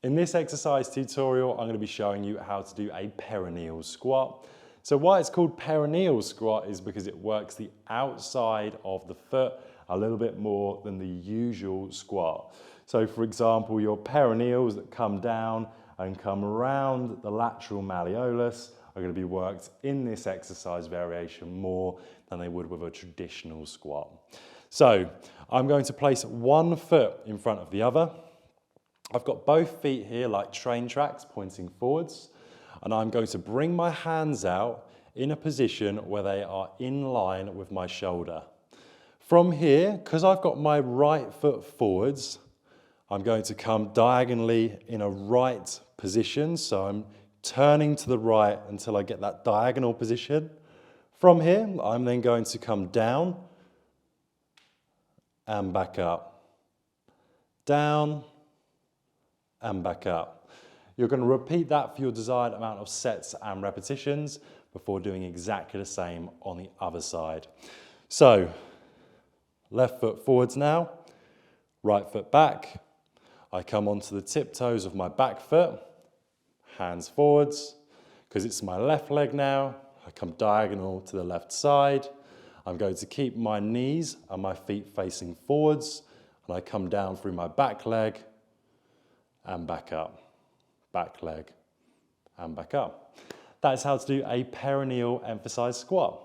In this exercise tutorial, I'm going to be showing you how to do a peroneal squat. So why it's called peroneal squat is because it works the outside of the foot a little bit more than the usual squat. So for example, your peroneals that come down and come around the lateral malleolus are going to be worked in this exercise variation more than they would with a traditional squat. So I'm going to place one foot in front of the other. I've got both feet here like train tracks pointing forwards, and I'm going to bring my hands out in a position where they are in line with my shoulder. From here, because I've got my right foot forwards, I'm going to come diagonally in a right position, so I'm turning to the right until I get that diagonal position. From here, I'm then going to come down and back up, down and back up. You're going to repeat that for your desired amount of sets and repetitions before doing exactly the same on the other side. So, left foot forwards now, right foot back. I come onto the tiptoes of my back foot, hands forwards. Because it's my left leg now, I come diagonal to the left side. I'm going to keep my knees and my feet facing forwards, and I come down through my back leg and back up, back leg and back up. That is how to do a peroneal emphasized squat.